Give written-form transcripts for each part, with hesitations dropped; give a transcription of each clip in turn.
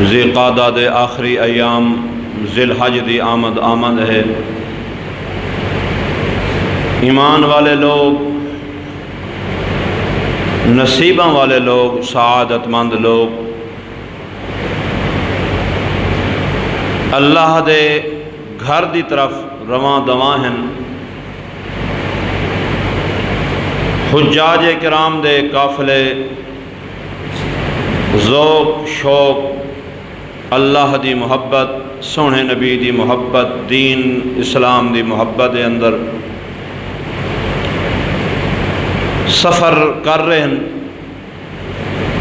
ذی قعدہ دے آخری ایام ذی الحج دی آمد ہے۔ ایمان والے لوگ، نصیباں والے لوگ، سعادت مند لوگ اللہ دے گھر دی طرف رواں دواں ہیں۔ حجاج کرام دے قافلے ذوق شوق اللہ دی محبت، سونے نبی دی محبت، دین اسلام دی محبت دے اندر سفر کر رہے ہیں۔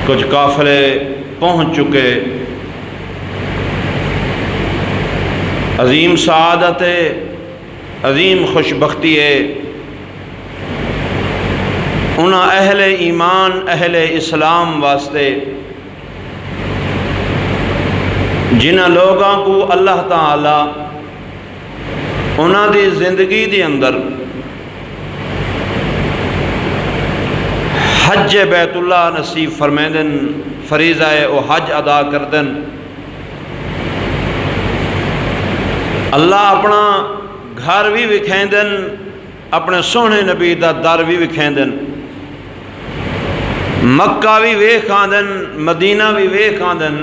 کچھ قافلے پہنچ چکے۔ عظیم سعادت ہے، عظیم خوشبختی ہے انہاں اہل ایمان، اہل اسلام واسطے جنہاں لوگاں کو اللہ تعالی انہاں دی زندگی دی اندر حج بیت اللہ نصیب فرمیندن، فریضہ او حج ادا کردن۔ اللہ اپنا گھر بھی وکھیندن، اپنے سونے نبی دا در بھی وکھیندن، مکہ بھی ویکھ آندن، مدینہ بھی ویکھ آندن۔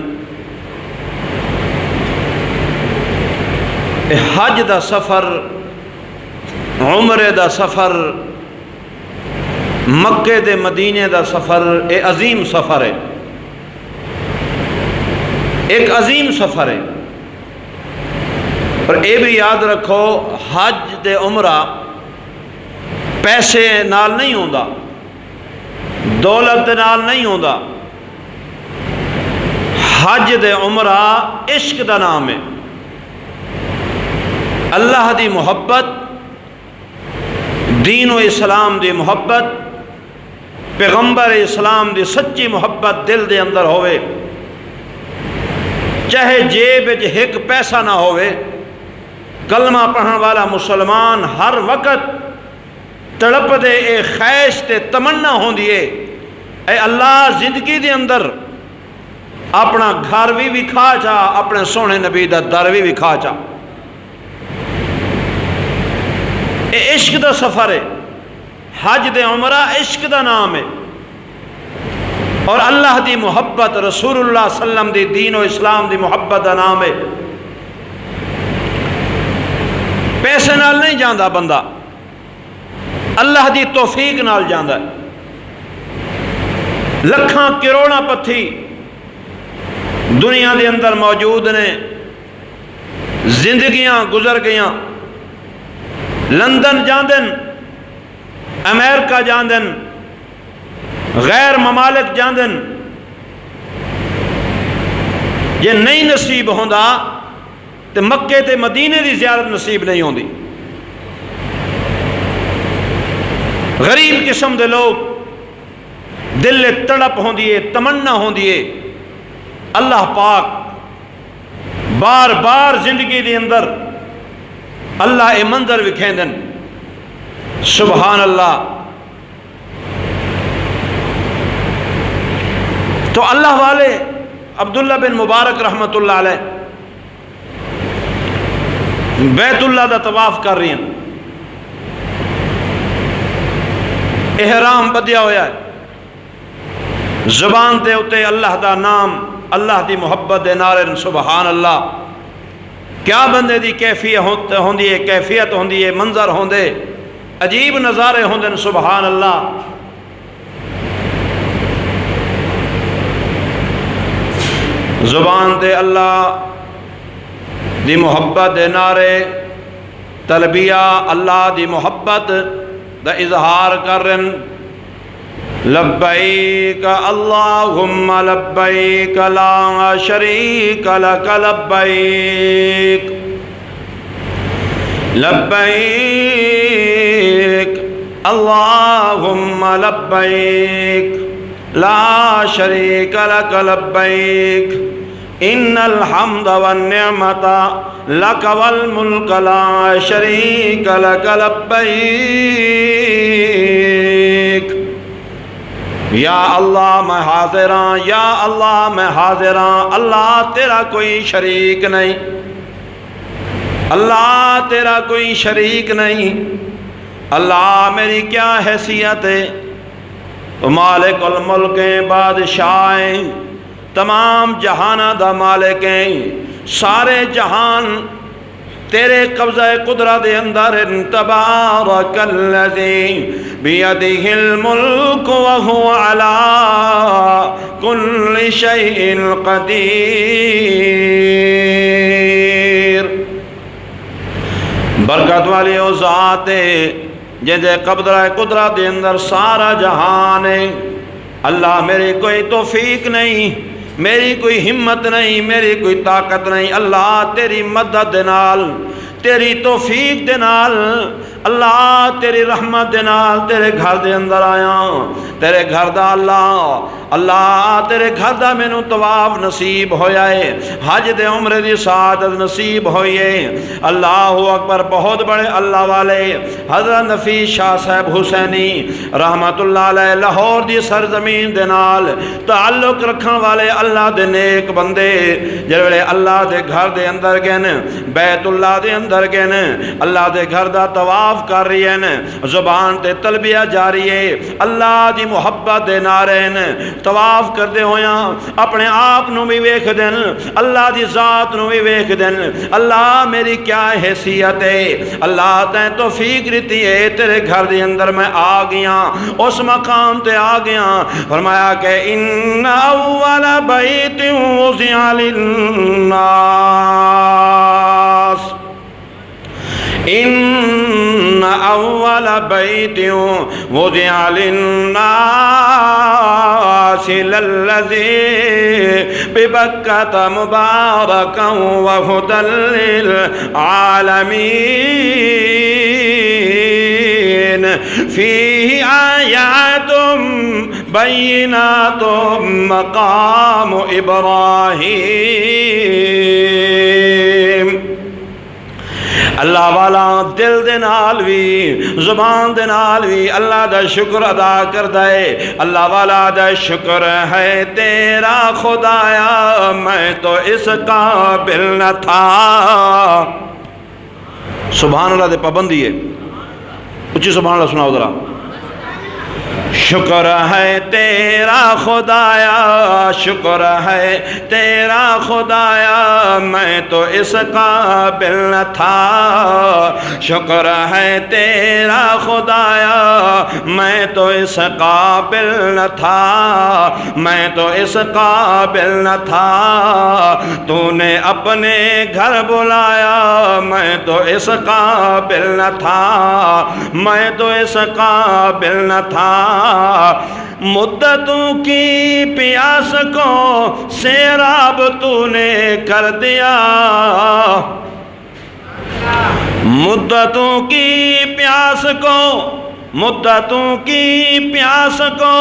حج دا سفر، عمرے دا سفر، مکے دے مدینے دا سفر، ایک عظیم سفر ہے، ایک عظیم سفر ہے۔ اور اے بھی یاد رکھو، حج دے عمرہ پیسے نال نہیں ہوندا، دولت نال نہیں ہوندا۔ حج دے عمرہ عشق دا نام ہے، اللہ دی محبت، دین و اسلام دی محبت، پیغمبر اسلام دی سچی محبت دل دے اندر ہوئے، چاہے جیب وچ ایک پیسہ نہ ہوئے۔ کلمہ پڑھن والا مسلمان ہر وقت تڑپ دے اے خواہش تے تمنا ہوندی ہے، اے اللہ زندگی دے اندر اپنا گھر بھی وکھا چا، اپنے سونے نبی دا در بھی وکھا چا۔ اے عشق دا سفر ہے، حج دے عمرہ عشق دا نام ہے، اور اللہ دی محبت، رسول اللہ صلی اللہ علیہ وسلم دی دین و اسلام دی محبت دا نام ہے۔ پیسے نال نہیں جاندہ بندہ، اللہ دی توفیق نال جاندہ ہے۔ لکھاں کروڑاں پتھی دنیا دے اندر موجود نے، زندگیاں گزر گیاں، لندن جاندن، امریکہ جاندن، غیر ممالک جاندن۔ یہ نہیں نصیب ہوندا تے مکے تے مدینے دی زیارت نصیب نہیں ہوندی۔ غریب قسم دے لوگ دل تڑپ ہوندی ہے، تمنا ہوندی ہے۔ اللہ پاک بار بار زندگی دے اندر اللہ اے منظر وکھیندن، سبحان اللہ۔ تو اللہ والے عبداللہ بن مبارک رحمت اللہ علیہ بیت اللہ دا طواف کر رہی ہیں، احرام بدیا ہویا ہے، زبان تے اتے اللہ دا نام، اللہ دی محبت دے نعرے، سبحان اللہ۔ کیا بندے دی کیفیت ہوندی ہے، کیفیت ہوندی ہے، منظر ہوندے، عجیب نظارے ہوندے، سبحان اللہ۔ زبان تے اللہ دی محبت دے نعرے، تلبیہ اللہ دی محبت دا اظہار کرن۔ لبیک اللہم لبیک لا شریک لک لبیک، لبیک اللہم لبیک لا شریک لک لبیک، ان الحمد والنعمت لک والملک لا شریک لک لبیک۔ یا اللہ میں حاضر ہاں، یا اللہ میں حاضر ہاں، اللہ تیرا کوئی شریک نہیں، اللہ تیرا کوئی شریک نہیں، اللہ میری کیا حیثیت ہے، تو مالک الملک ہیں، بادشاہ ہیں، تمام جہانہ دا مالک ہیں، سارے جہان تیرے قبضہ قدرت دے اندر، تبارک الذی بیدہ الملک وہو علی کل شیء قدیر۔ برکت والی او ذات ہے جہدے قبضہ قدرت دے اندر سارا جہان ہے۔ اللہ میری کوئی توفیق نہیں، میری کوئی ہمت نہیں، میری کوئی طاقت نہیں، اللہ تیری مدد دے نال، تیری توفیق دے نال، اللہ تیری رحمت دے نال تیرے گھر دے اندر آیا، تیرے گھر دا اللہ تیرے گھر دا میں نو طواف نصیب ہویا ہے، حج دے عمرے دی سعادت نصیب ہوئی ہے۔ اللہ اکبر۔ بہت بڑے اللہ والے حضرت نفیس شاہ صاحب حسینی رحمت اللہ علیہ لاہور دی سرزمین دے نال تعلق رکھن والے اللہ دے نیک بندے جڑے اللہ دے گھر دے اندر گئے نے، بیت اللہ دے اندر گئے نے، اللہ دے گھر دا طواف کر رہی ہیں، زبان تے تلبیہ جاری ہے، اللہ دی محبت دے نعرے نے، طواف کردے ہویاں اپنے آپ نو بھی ویکھ دین، اللہ دی ذات نو بھی ویکھ دین، اللہ میری کیا حیثیت ہے، اللہ تیں توفیق رہتی ہے، تیرے گھر دے اندر میں آ گیا، اس مقام تے آ گیا۔ فرمایا کہ ان اول بیت وضع للناس، ان اول بیت وضع للناس للذی ببکۃ مبارکا وہدی للعالمین، فیہ آیات بینات مقام ابراہیم۔ اللہ والا دل دے نال بھی زبان دے نال بھی اللہ دا شکر ادا کردا ہے۔ اللہ والا دا شکر ہے تیرا خدایا، میں تو اس قابل نہ تھا۔ سبحان اللہ دے پابندی ہے، اچھی سبحان اللہ سناؤ ذرا۔ شکر ہے تیرا خدایا، شکر ہے تیرا خدایا، میں تو اس قابل نہ تھا۔ شکر ہے تیرا خدایا، میں تو اس قابل نہ تھا، میں تو اس قابل نہ تھا۔ تو نے اپنے گھر بلایا، میں تو اس قابل نہ تھا، میں تو اس قابل نہ تھا۔ مدتوں کی پیاس کو سیراب تو نے کر دیا، مدتوں کی پیاس کو، مدتوں کی پیاس کو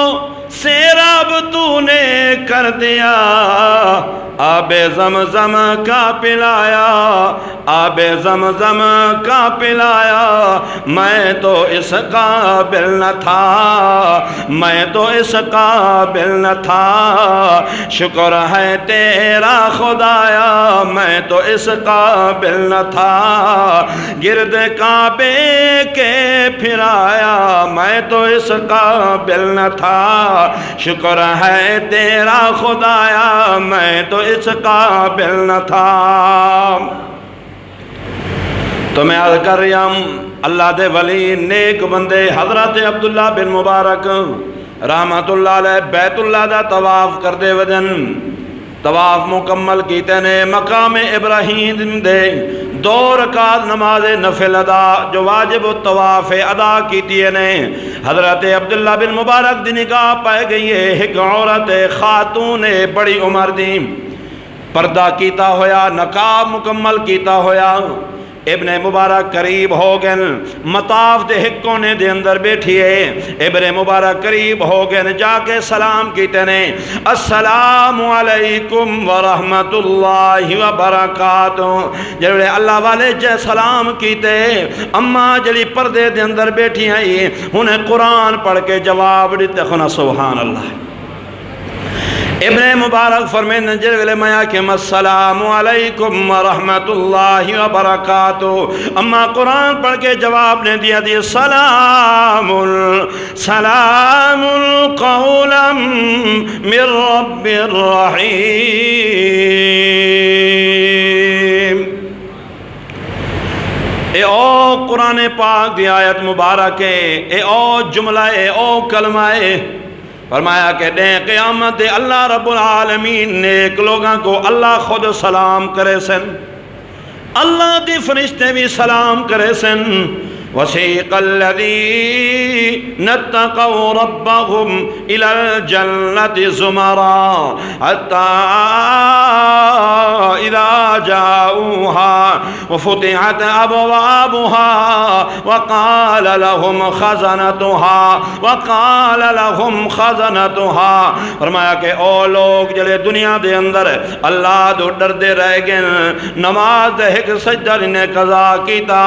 سیراب تو نے کر دیا۔ آب زمزم کا پلایا، آب زمزم کا پلایا، میں تو اس قابل نہ تھا، میں تو اس قابل نہ تھا۔ شکر ہے تیرا خدایا، میں تو اس قابل نہ تھا۔ گرد کعبے کے پھرایا، میں تو اس قابل نہ تھا۔ شکر ہے تیرا خدایا، میں تو اس قابل نہ تھا۔ تو میں عرض کر رہا ہوں، اللہ دے ولی نیک بندے حضرت عبداللہ بن مبارک رحمت اللہ علیہ بیت اللہ دا طواف کردے ودن، طواف مکمل کیتے نے، مقام ابراہیم دے 2 رکعت نماز نفل ادا جو واجب الطواف ادا کیتی نے۔ حضرت عبداللہ بن مبارک دی نگاہ پائے گئی ہے ایک عورت خاتون بڑی عمر دی، پردہ کیتا ہویا، نقاب مکمل کیتا ہویا، ابن مبارک قریب ہو گئے مطاف دے ایک کونے دے اندر بیٹھی ہے ابن مبارک قریب ہو گئے جا کے سلام کیتے نے السلام علیکم ورحمت اللہ وبرکاتہ جڑے اللہ والے جے سلام کیتے اماں جڑی پردے دے اندر بیٹھی آئی انہیں قرآن پڑھ کے جواب دیتے خنا سبحان اللہ ابن مبارک فرمائے نجر ویلے میا کہ السلام علیکم ورحمت اللہ وبرکاتہ اما قرآن پڑھ کے جواب نے دیا سلام سلام قولا من رب الرحیم اے او قرآن پاک دی آیت مبارک ہے اے او جملہ ہے او کلمہ ہے فرمایا کہ دے قیامت اللہ رب العالمین نیک لوگاں کو اللہ خود سلام کرے سن اللہ دی فرشتے بھی سلام کرے سن وسیق الذین اتقوا ربهم الى الجنة زمرا حتى اذا جاؤوها وفتحت ابوابها وقال لهم خزنتها فرمایا کہ او لوگ جڑے دنیا دے اندر اللہ تو ڈردے رہ گئے نماز دے ایک سجدہ نے قضا کیتا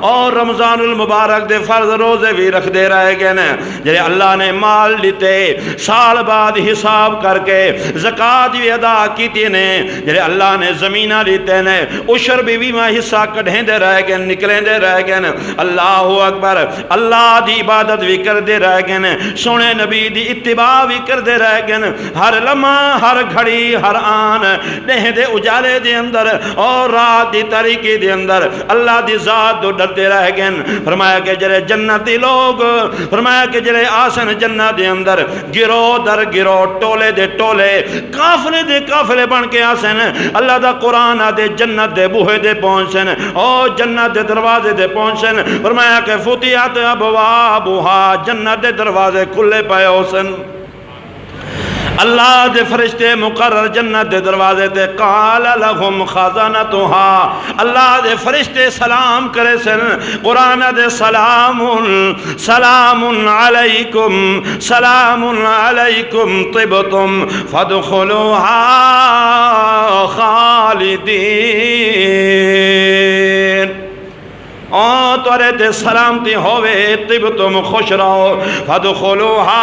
اور رمضان المبارک دے فرض روزے بھی رکھ دے رہ گئے نا جڑے اللہ نے مال لیتے سال بعد حساب کر کے زکاة بھی ادا کیتی نے جڑے اللہ نے زمینہ لیتے نے عشر بھی میں حصہ کڑھیں دے رہ گئے نکلیں دے رہ گئے اللہ اکبر اللہ دی عبادت بھی کر دے رہ گئے سونے نبی دی اتباع بھی کر دے رہ گئے ہر لمحہ ہر گھڑی ہر آن دہ دے اجالے دے اندر اور رات دی تاریکی دے اندر اللہ دی ذات دو ڈرتے رہ گئے فرمایا کہ جڑے جنتی لوگ فرمایا کہ جڑے آسن جنت دے اندر گروہ در گروہ ٹولے دے ٹولے کافلے دے کافلے بن کے آسن اللہ دا قرآن دے جنت دے بوہے دے پہنچن اور جنت دے دروازے دے پہنچن فرمایا کہ فتحت ابوابها جنت دے دروازے کھلے پائے ہوسن اللہ دے فرشتے مقرر جنت دے دروازے تے قال لهم خزنتها اللہ دے فرشتے سلام کرے سن قرآن دے سلام علیکم طبتم فادخلوها خالدین تورے تے سلامتی ہوئے طب تم خوش رہو فادخلوها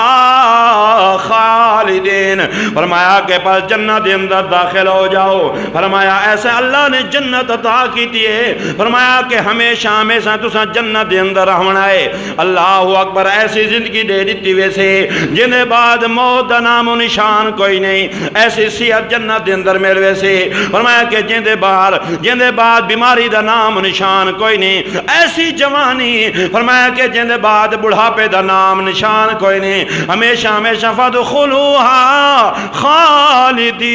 خالدین فرمایا کہ پس جنت دے اندر داخل ہو جاؤ فرمایا ایسے اللہ نے جنت عطا کی ہے فرمایا کہ ہمیشہ ہمیشہ تسا جنت دے اندر رہنا ہے اللہ اکبر ایسی زندگی دے دیتی ویسے جنہیں بعد موت دا نام و نشان کوئی نہیں ایسی صحت جنت دے اندر میرے ویسے فرمایا کہ جنہیں بعد بیماری دا نام و نشان کوئی نہیں ایسی جوانی فرمایا کہ جن بعد بڑھاپے دا نام نشان کوئی نہیں ہمیشہ ہمیشہ فادخلوها خالدین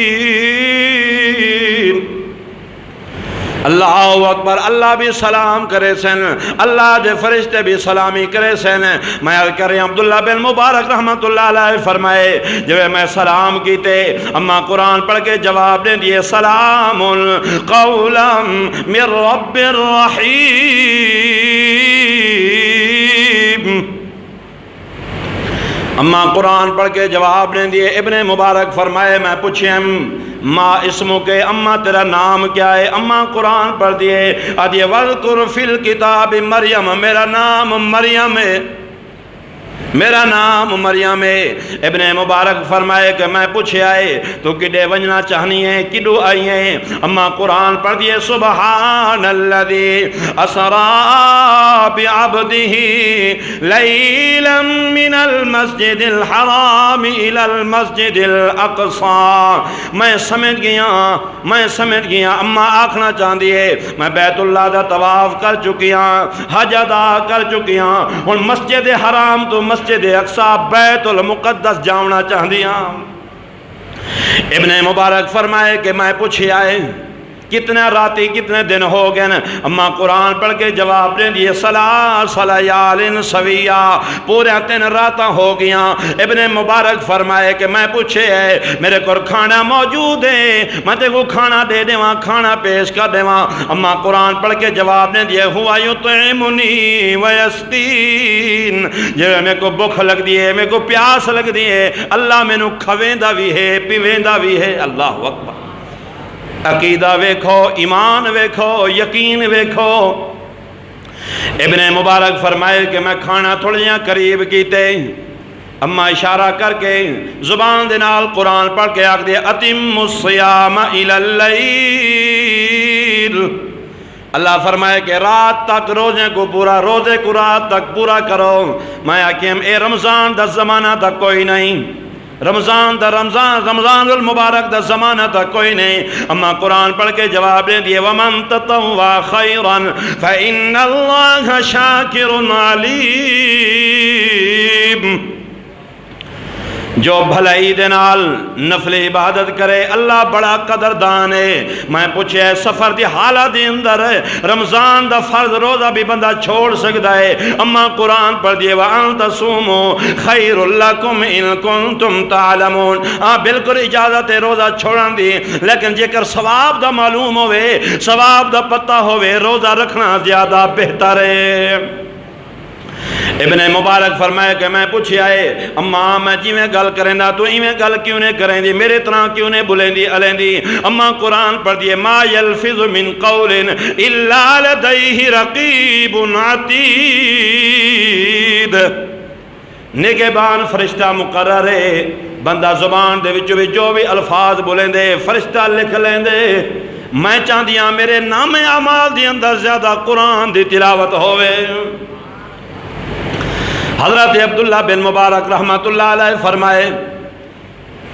اللہ اکبر اللہ بھی سلام کرے سن اللہ دے فرشتے بھی سلامی کرے سن میں کریں عبداللہ بن مبارک رحمت اللہ علیہ فرمائے جب میں سلام کیتے اما قرآن پڑھ کے جواب دے دیے سلام قولا من رب الرحیم اما قرآن پڑھ کے جواب دے دیے ابن مبارک فرمائے میں پوچھیں ماں اسمو کے اما تیرا نام کیا ہے اما قرآن پڑھ دیے آدھیے وَذْكُرْ فِي الْكِتَابِ مریم میرا نام مریم ہے میرا نام مریم ہے ابن مبارک فرمائے کہ میں پوچھے آئے تو کڈے ونجنا چاہنی ہے کڈو آئی ہیں اما قرآن پڑھ دیے سبحان الذی اسرا بعبدہ لیلا من المسجد الحرام الى المسجد الاقصى میں سمجھ گیا اما آکھنا چاہندی ہے میں بیت اللہ دا طواف کر چکیاں حج ادا کر چکیاں اور مسجد حرام تو مسجد اقصی بیت المقدس جاؤنا چاہدیاں ابن مبارک فرمائے کہ میں پوچھے آئے کتنے راتی کتنے دن ہو گئے نا؟ اماں قرآن پڑھ کے جواب دیں دیے سلاس لیال سویہ، پورے 3 راتاں ہو گیاں۔ ابن مبارک فرمائے کہ میں پوچھے ہے میرے کو کھانا موجود ہے، میں تے کو کھانا دے دیواں، کھانا پیش کر دیواں؟ اماں قرآن پڑھ کے جواب دیں دیے ہوا یطعمنی ویسقین، جے میں کو بھوک لگ دی ہے، میں کو پیاس لگ دی ہے، اللہ میں نو کھویندا بھی ہے پیویندا بھی ہے۔ اللہ اکبر! عقیدہ ویکھو، ایمان ویکھو، یقین ویکھو۔ ابن مبارک فرمائے کہ میں کھانا تھوڑیاں قریب کیتے، اماں اشارہ کر کے زبان دے نال قرآن پڑھ کے آکھ دے اتم الصیام الی اللیل، اللہ فرمائے کہ رات تک روزے کو پورا، روزے کو رات تک پورا کرو۔ میں آکھیں اے رمضان دا زمانہ تک کوئی نہیں، رمضان المبارک دا زمانہ تک کوئی نہیں۔ اما قرآن پڑھ کے جواب دے دیے وَمَن تَطَوَّعَ خَيْرًا فَإِنَّ اللَّهَ شَاكِرٌ عَلِيمٌ، جو بھلائی دے نال نفل عبادت کرے اللہ بڑا قدردان ہے۔ میں پوچھے سفر دی حالت دے اندر رمضان دا فرض روزہ بھی بندہ چھوڑ سکتا ہے؟ اما قرآن پڑھ دیے وَأَن تَصُومُوا خَيْرٌ لَكُمْ إِن كُنتُمْ تَعْلَمُونَ، بالکل اجازت ہے روزہ چھوڑن دی، لیکن جے کر ثواب دا معلوم ہوئے، ثواب دا پتہ ہوئے، روزہ رکھنا زیادہ بہتر ہے۔ ابن مبارک فرمائے کہ میں پوچھے آئے اماں میں جی میں گل کریں دا تو ایویں گل کیوں نے کریں دی، میرے طرح کیوں نے بلیں دی علیں دی؟ اماں قرآن پڑھ دیے ما یلفظ من قول الا لدیہ رقیب عتید، نگہبان فرشتہ مقرر ہے، بندہ زبان دے وچوں بھی جو بھی الفاظ بولیں دے فرشتہ لکھ لیں دے۔ میں چاہدیاں میرے نام اعمال دی اندر زیادہ قرآن دی تلاوت ہوئے۔ حضرت عبداللہ بن مبارک رحمت اللہ علیہ فرمائے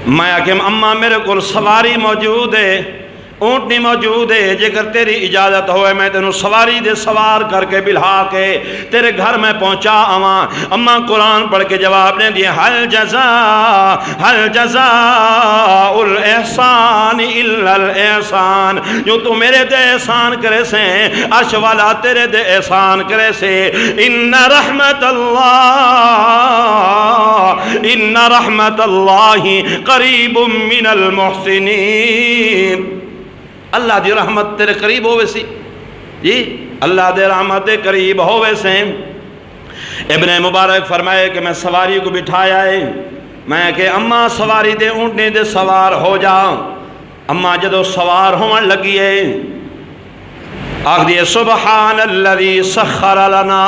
میں آکھم اماں میرے کو سواری موجود ہے، اونٹنی موجود ہے، جے کر تیری اجازت ہوئے میں تینوں سواری دے سوار کر کے بلہا کے تیرے گھر میں پہنچا آواں۔ اماں قرآن پڑھ کے جواب دیں دیے حل جزاء الاحسان الا الاحسان، جو تو میرے دے احسان کرے سے عرش والا تیرے دے احسان کرے سے۔ ان رحمت اللہ قریب من المحسنین، اللہ دی رحمت تیرے قریب ہوئے سی، جی اللہ دے رحمت دے قریب ہوئے سے۔ ابن مبارک فرمائے کہ میں سواری کو بٹھایا ہے، میں کہ اماں سواری دے اونٹنے دے سوار ہو جا۔ اماں جدو سوار ہونے لگی ہے آکھ دیے سبحان الذی سخر لنا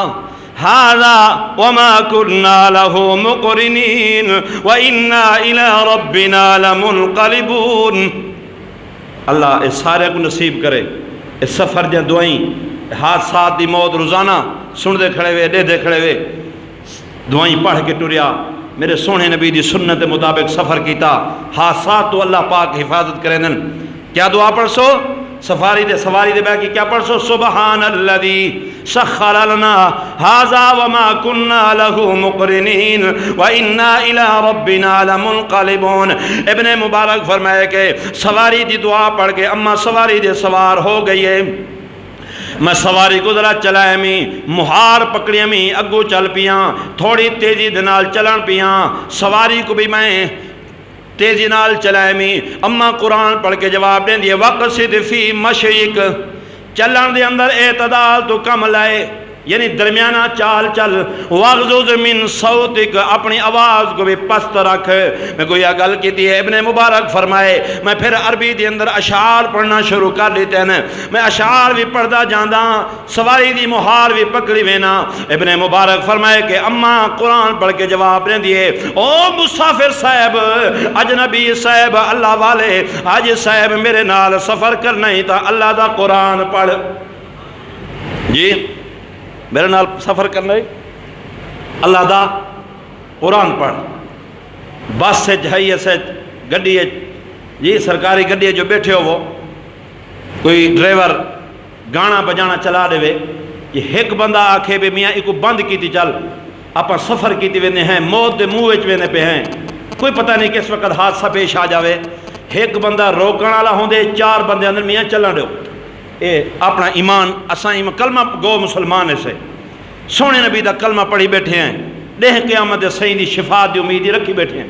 هذا وما كنا له مقرنين وإنا إلى ربنا لمنقلبون، اللہ اس سارے کو نصیب کرے۔ اس سفر دے دعائیں حادثات دی موت روزانہ سن دے کھڑے ہوئے دے کھڑے ہوئے دعائیں پڑھ کے ٹریا، میرے سونے نبی دی سنت مطابق سفر کیتا، حادثات تو اللہ پاک حفاظت کرے دن۔ کیا دعا پڑھ سو؟ سواری دے باقی کیا پڑھ سو؟ سبحان الذی سخر لنا هذا وما كنا له مقرنین وإنا إلى ربنا لمنقلبون۔ ابن مبارک فرمائے کہ سواری دی دعا پڑھ کے اماں سواری دے سوار ہو گئی ہے۔ میں سواری کو ذرا چلائے میں مہار پکڑیاں میں اگو چل پیاں، تھوڑی تیزی دنال چلن پیاں، سواری کو بھی میں تیزی نال چلائے میں۔ اماں قرآن پڑھ کے جواب دیں دیے وقصد فی مشیک، چلن دے اندر اعتدال تو کم لائے، یعنی درمیانہ چال چل۔ واغضض من صوتک، اپنی آواز کو بھی پست رکھ۔ میں کوئی گل کیتی ہے، ابن مبارک فرمائے میں پھر عربی دے اندر اشعار پڑھنا شروع کر لیتے ہیں، میں اشعار بھی پڑھدا جاندہ، سواری دی مہار بھی پکڑی وینا۔ ابن مبارک فرمائے کہ اماں قرآن پڑھ کے جواب دیں دیے او مسافر صاحب، اجنبی صاحب، اللہ والے حج صاحب میرے نال سفر کرنا ہی تھا، اللہ دا قرآن پڑھ۔ جی میرے نال سفر کرنا ہے، اللہ دا قرآن پڑھ۔ بس سے جائیے سے گڈی ہے، جی سرکاری گڈی ہے جو بیٹھے ہو وہ کوئی ڈرائیور گانا بجانا چلا دے، یہ ایک بندہ آکھے بھی میاں ایک بند کیتی چل، آپ سفر کیتی ویندے ہیں، موت دے منہ وچ ویندے پہ ہیں، کوئی پتہ نہیں کس وقت حادثہ پیش آ جاوے۔ ایک بندہ روکن والا ہوندے، چار بندے اندر میاں چلن دیو، اے اپنا ایمان اساں ایمان کلمہ گو مسلمان ہے سے سونے نبی دا کلمہ پڑھی بیٹھے ہیں، دیہ قیامت صحیح دی شفاعت دی امیدی رکھی بیٹھے ہیں۔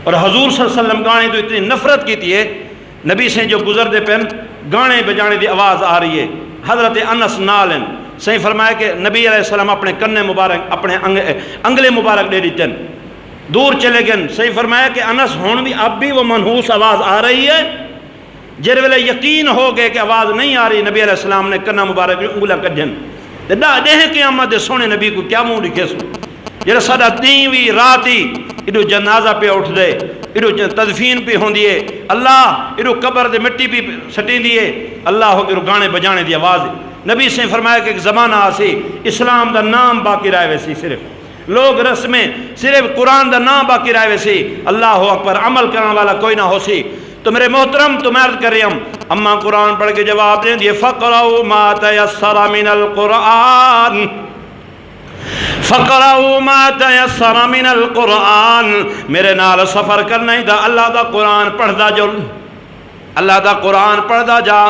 اور حضور صلی اللہ علیہ وسلم گانے تو اتنی نفرت کی تھی ہے، نبی سے جو گزر دے پہن گانے بجانے دی آواز آ رہی ہے۔ حضرت انس نالن صحیح فرمایا کہ نبی علیہ السلام اپنے کنے مبارک اپنے انگلے مبارک دے دیتے ہیں، دور چلے گئے۔ صحیح فرمایا کہ انس ہون بھی اب بھی وہ منحوس آواز آ رہی ہے، جر ویلے یقین ہو گئے کہ آواز نہیں آ رہی، نبی علیہ السلام نے کنا مبارک انگلا کجن دیہ قیامت سونے نبی کو کیا منہ لکھے سو جڑا ساڈا دین وی رات ہی ایڈو جنازہ پہ اٹھ دے، ایڈو تدفین پہ ہوندی ہے، اللہ ایڈو قبر دے مٹی پہ سٹیندی ہے، اللہ ہو ایڈو گانے بجانے دی آواز۔ نبی سے فرمایا کہ ایک زمانہ آسی اسلام دا نام باقی رہے ویسی، صرف لوگ رسمیں صرف قرآن دا نام باقی رہے ویسی، اللہ اکبر عمل کرنے والا کوئی نہ ہو سی۔ تو میرے محترم تو میں عرض کر رہی ہوں، اماں قرآن پڑھ کے جواب دیں دیے فَقْرَوْا مَا تَيَسَّرَ مِنَ الْقُرْآنِ فَقْرَوْا مَا تَيَسَّرَ مِنَ الْقُرْآنِ، میرے نال سفر کرنا ہی دا اللہ دا قرآن پڑھ دا جو، اللہ دا قرآن پڑھ دا جا۔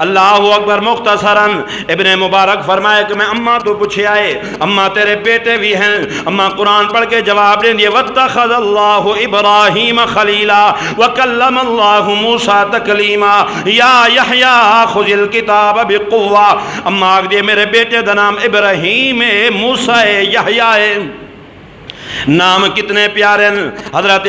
اللہ اکبر۔ مختصراً ابن مبارک فرمائے کہ میں اماں تو پوچھے آئے، اماں تیرے بیٹے بھی ہیں، اماں قرآن پڑھ کے جواب دیں دیے وَاتَّخَذَ اللَّهُ إِبْرَاهِيمَ خَلِيلًا وَكَلَّمَ اللَّهُ مُوسَىٰ تَكْلِيمًا یا یحییٰ خُذِ الْکِتَابَ بِقُوَّةٍ۔ اماں آگ دیے میرے بیٹے دا نام ابراہیم ہے، موسیٰ ہے، یحییٰ ہے، نام کتنے پیارے ہیں۔ حضرت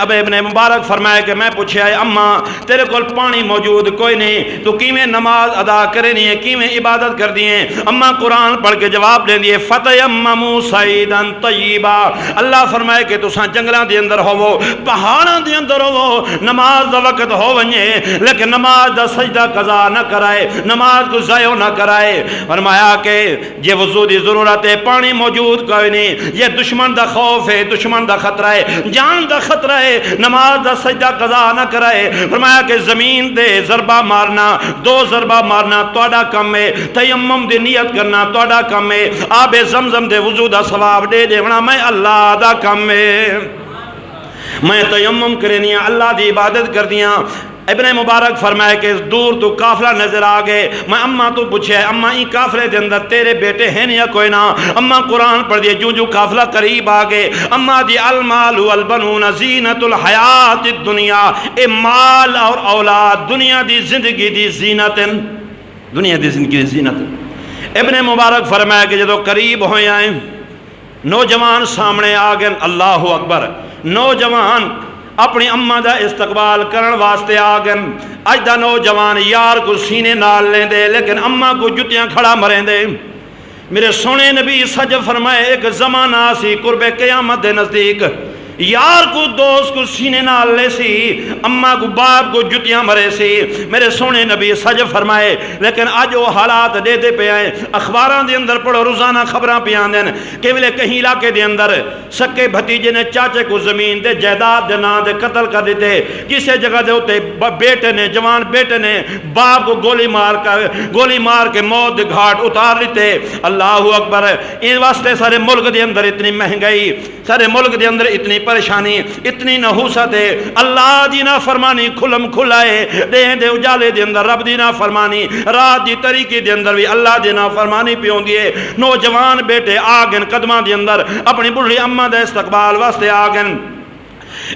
ابن مبارک فرمائے کہ میں پوچھے آئے اماں تیرے کول پانی موجود کوئی نہیں، تو کیویں نماز ادا کرے نہیں ہے، کیویں عبادت کر دیئے؟ اماں قرآن پڑھ کے جواب دے دیئے فَتَيَمَّمُوا صَعِيدًا طَيِّبًا۔ اللہ فرمائے کہ تساں جنگلاں دے اندر ہوو، پہاڑاں دے اندر ہوو، نماز دا وقت ہو ونجے لیکن نماز دا سجدہ قضا نہ کرائے، نماز کو ضائع نہ کرائے۔ فرمایا کہ یہ وضو دی ضرورت ہے، پانی موجود کوئی نہیں، یہ دشمن دا خوف ہے، دشمن دا خطرہ ہے، جان دا خطرہ ہے، نماز دا سجدہ قضا نہ کرائے۔ فرمایا کہ زمین دے ضربہ مارنا، دو ضربہ مارنا تواڈا کم ہے، تیمم دی نیت کرنا تواڈا کم ہے، آب زمزم دے وضو دا ثواب دے دیونا میں اللہ دا کم ہے۔ میں تیمم کرنیاں اللہ دی عبادت کردیاں۔ ابن مبارک فرمائے کہ دور تو قافلہ نظر آگئے، میں اماں تو پوچھے اماں ای قافلے دے اندر تیرے بیٹے ہیں یا کوئی نہ؟ اماں قرآن پڑھ دیے جو قافلہ قریب آگئے، اماں دی المال والبنون زینت الحیات الدنیا، اے مال اور اولاد دنیا دی زندگی دی زینت، دنیا دی زندگی دی زینت۔ ابن مبارک فرمائے کہ جدو قریب ہوئے آئیں نوجوان سامنے آگئے، اللہ اکبر، نوجوان اپنی اماں دا استقبال کرن واسطے آگن۔ اج دا نوجوان یار کو سینے نال لیں دے لیکن اماں کو جتیاں کھڑا مریں دے۔ میرے سونے نبی سج فرمائے ایک زمانہ سی قرب قیامت دے نزدیک، یار کو دوست کو سینے نال لے سی، اماں کو باپ کو جتیاں مرے سی۔ میرے سونے نبی سج فرمائے لیکن آج وہ حالات دے دے پہ آئے، اخباران دے اندر پڑھو، روزانہ خبراں پہ آن دیں کہ ویلے کہیں علاقے دے اندر سکے بھتیجے نے چاچے کو زمین دے جائیداد دے نا دے قتل کر دیتے، کسی جگہ دے ہوتے بیٹے نے، جوان بیٹے نے باپ کو گولی مار کے موت دے گھاٹ اتار لیتے۔ اللہ اکبر۔ ان واسطے سارے ملک دے اندر اتنی مہنگائی، سارے ملک دے اندر اتنی پریشانی، اتنی نحوست ہے، اللہ دی نافرمانی کھلم کھلائے، دے اجالے دے اندر رب دی نافرمانی، رات دی طریقے دے اندر بھی اللہ دی نافرمانی پیوں دیئے۔ نوجوان بیٹے آگن قدمہ دے اندر اپنی بڑھی اماں دے استقبال واسطے آگن۔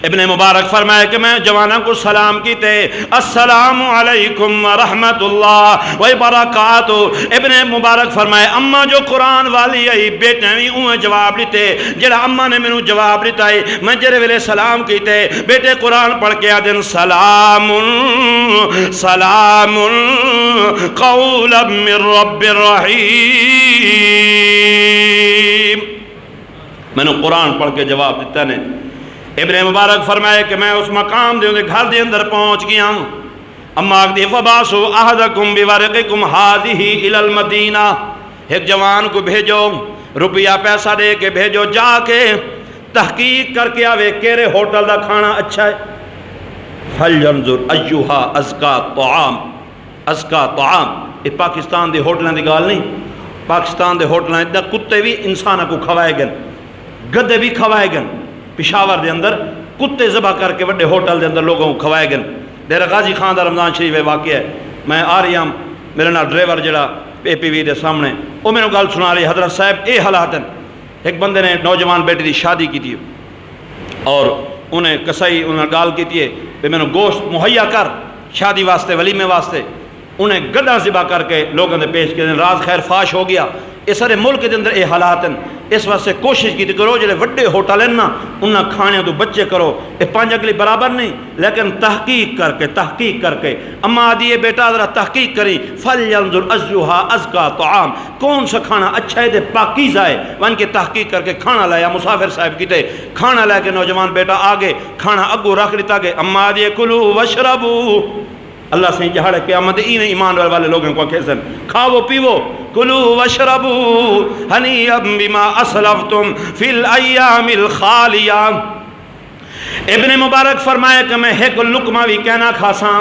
ابن مبارک فرمائے کہ میں جوانوں کو سلام کیتے، السلام علیکم ورحمت اللہ وبرکاتہ۔ ابن مبارک فرمائے اماں جو قرآن والی آئی بیٹے بھی اوہ جواب لیتے، جڑا اماں نے میں جواب لیتا ہے میں جرے ویلے سلام کیتے، بیٹے قرآن پڑھ کے آدن سلام سلام قولا من رب الرحیم۔ میں نے قرآن پڑھ کے جواب دیتا نے۔ ابن مبارک فرمائے کہ میں اس مقام دے گھر دے اندر پہنچ گیا ہوں۔ اما اگدی فباسو احدکم بورقکم ہاذہی الی المدینہ، ایک جوان کو بھیجو، روپیہ پیسہ دے کے بھیجو، جا کے تحقیق کر کے آوے کیرے ہوٹل دا کھانا اچھا ہے، فَلْيَنْظُرْ أَيُّهَا أَزْكَى طَعَامٍ، ازکا طعام۔ یہ پاکستان دے ہوٹلیں دی گال نہیں، پاکستان دے ہوٹلیں اتنا کتے بھی انسانہ کو کھوائے گن، گدے بھی کھوائے گن۔ پشاور دے اندر کتے ذبح کر کے وڈے ہوٹل دے اندر لوگوں کو کھوائے گن۔ ڈیرہ غازی خان دا رمضان شریف واقعہ ہے، میں آ رہی ہوں، میرے نال ڈرائیور جڑا اے پی وی دے سامنے وہ میں گل سنا رہی، حضرت صاحب اے حالات ہیں، ایک بندے نے نوجوان بیٹی دی شادی کی تھی اور انہیں کسائی انہیں گال کی تھی کہ میں نے گوشت مہیا کر شادی واسطے ولیمے واسطے، انہیں گڈا ذبح کر کے لوگوں نے پیش کیا، راز خیر فاش ہو گیا۔ اس سارے ملک کے اندر اے حالات ہیں، اس واسطے کوشش کی کرو جڑے وڈے ہوٹل ہیں نا انہاں کھانے تو بچے کرو، یہ 5 اگلی برابر نہیں، لیکن تحقیق کر کے اما آدھی بیٹا ذرا تحقیق کری، فَلْيَنْظُرْ أَيُّهَا أَزْكَىٰ طَعَامٍ، کون سا کھانا اچھا ہے پاکیزہ ہے، وہاں کے تحقیق کر کے کھانا لایا۔ مسافر صاحب کی تے کھانا لے کے نوجوان بیٹا آگے کھانا اگو رکھ لیتا کہ اما آدھی کلو وشربو، اللہ سے جہاں قیامت ایمان والے لوگوں کو کھیسن، کھاؤ پیو، کلو وشربو ہنیئا بما اسلفتم فی الایام الخالیہ۔ ابن مبارک فرمایا کہ میں ایک لقمہ بھی کہنا کھاساں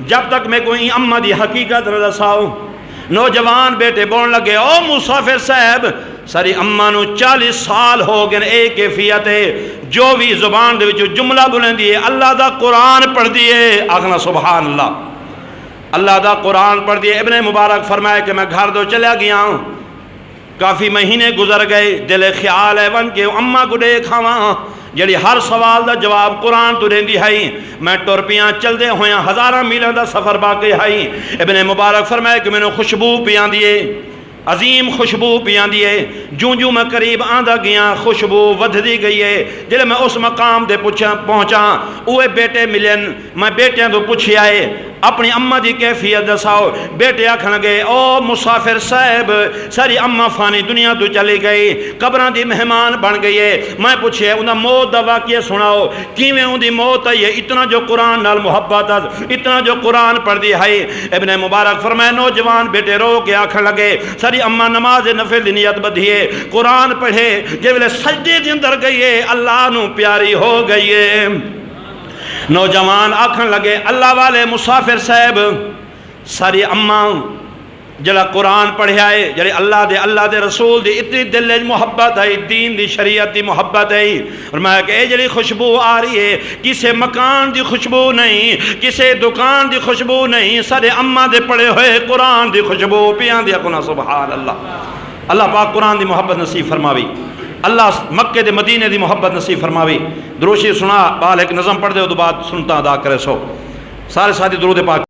جب تک میں کوئی امہ دی حقیقت نہ دساؤ۔ نوجوان بیٹے بون لگے، او مسافر صاحب ساری امہ نو 40 سال ہو گئے، ایک کیفیت ہے جو بھی زبان دے وچ جملہ بلندی ہے اللہ دا قرآن پڑھ دیے، آخنا سبحان اللہ، اللہ دا قرآن پڑھ دیے۔ ابن مبارک فرمائے کہ میں گھر دو چلا گیا ہوں، کافی مہینے گزر گئے، دل خیال ہے ون کے اماں کو دے کھاواں جڑی ہر سوال دا جواب قرآن تو دیندی ہے، میں ٹر پیاں چل دے ہویاں 1000 میلاں دا سفر باقی ہے۔ ابن مبارک فرمائے کہ میں نے خوشبو پیاں دیے، عظیم خوشبو پیاں دیے، جو میں قریب آندہ گیا خوشبو ودھ دی گئی ہے۔ جلے میں اس مقام دے پہنچا اوے بیٹے ملن، میں بیٹیاں تو پوچھی آئے اپنی اماں دی کیفیت دساؤ۔ بیٹے آکھن لگے، او مسافر صاحب ساری اماں فانی دنیا تو چلی گئی، قبراں دی مہمان بن گئی ہے۔ میں پوچھے انہاں موت دا واقعہ سناؤ، کیویں ان دی موت ہے، اتنا جو قرآن نال محبت ہے، اتنا جو قرآن پڑھ دی ہے۔ ابن مبارک فرمائے نوجوان بیٹے رو کے آکھن لگے، ساری اماں نماز نفل دی نیت بدھیے، قرآن پڑھے، جب سجدے دے اندر گئی ہے اللہ نو پیاری ہو گئی ہے۔ نوجوان آکھن لگے، اللہ والے مسافر صاحب ساری اماں جلا قرآن پڑھیا ہے، جڑے اللہ دے رسول دی اتنی دل محبت ہے، دین دی شریعت دی محبت ہے، اور میں کہ اے جڑی خوشبو آ رہی ہے کسے مکان دی خوشبو نہیں، کسے دکان دی خوشبو نہیں، سارے اماں دے پڑھے ہوئے قرآن دی خوشبو پیان دیا کنا سبحان اللہ۔ اللہ پاک قرآن دی محبت نصیب فرماوی، اللہ مکے دے مدینے دی محبت نصیب فرماوی۔ دروشی سنا بال ایک نظم پڑھ دے تو بعد سنتا ادا کرے سو، سارے ساتھی درود پاک